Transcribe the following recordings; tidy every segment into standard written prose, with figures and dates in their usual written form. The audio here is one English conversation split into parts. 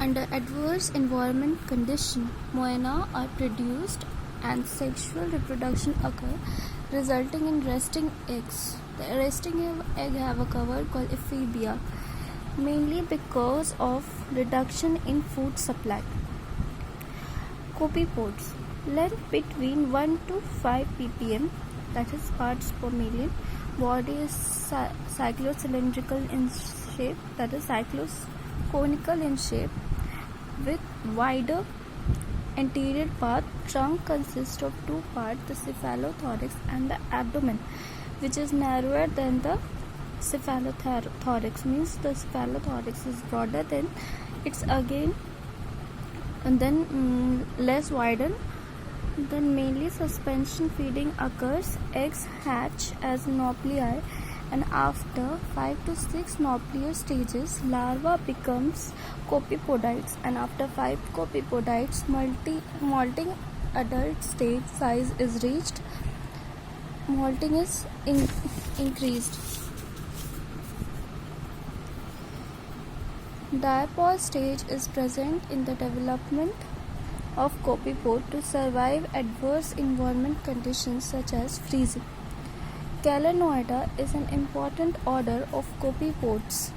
Under adverse environment conditions, moena are produced and sexual reproduction occurs, resulting in resting eggs. The resting egg have a cover called ephebia, mainly because of reduction in food supply. Copepods, length between 1 to 5 ppm, that is parts per million. Body is cyclocylindrical in shape, that is conical in shape, with wider anterior part. Trunk consists of two parts, the cephalothorax and the abdomen, which is narrower than the cephalothorax. Means the cephalothorax is broader than it's again and then less widened. Then mainly suspension feeding occurs. Eggs hatch as nauplii, and after 5 to 6 nauplier stages, larva becomes copepodites, and after 5 copepodites, molting adult stage size is reached. Molting is increased. Diapause stage is present in the development of copepod to survive adverse environment conditions such as freezing. Gallinoida is an important order of copepods,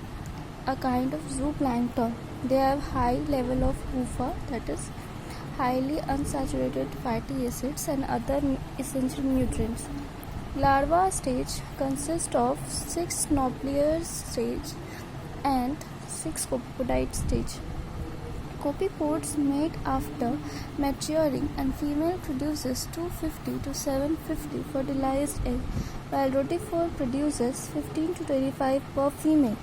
a kind of zooplankton. They have high level of UFA, that is highly unsaturated fatty acids, and other essential nutrients. Larva stage consists of 6 nauplier stage and 6 copepodite stage. Copepods mate after maturing, and female produces 250 to 750 fertilized eggs, while rotifer produces 15 to 25 per female.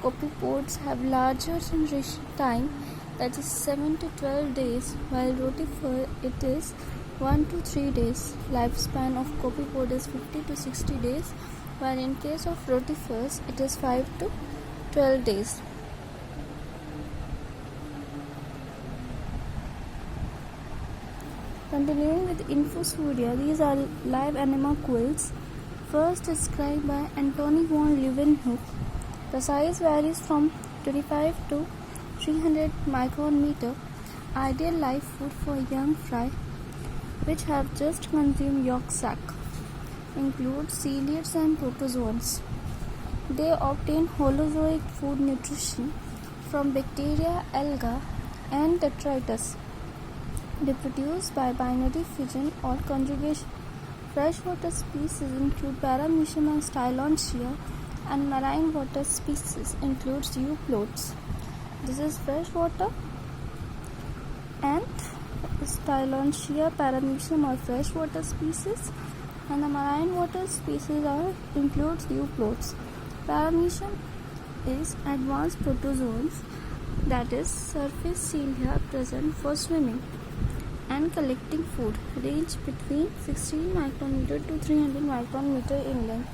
Copepods have larger generation time, that is 7 to 12 days, while rotifer it is 1 to 3 days. Lifespan of copepod is 50 to 60 days, while in case of rotifers it is 5 to 12 days. Continuing with Infusoria, these are live animalcules, first described by Antony von Leeuwenhoek. The size varies from 25 to 300 micrometer. Ideal life food for young fry which have just consumed yolk sac. Include ciliates and protozoans. They obtain holozoic food nutrition from bacteria, alga, and detritus. Reproduced by binary fission or conjugation. Freshwater species include Paramecium and Stylontia, and marine water species includes euplotes. This is freshwater, and Stylontia, Paramecium are freshwater species, and the marine water species includes euplotes. Paramecium is advanced protozoans, that is surface cilia present for swimming and collecting food, range between 16 micrometer to 300 micrometer in length.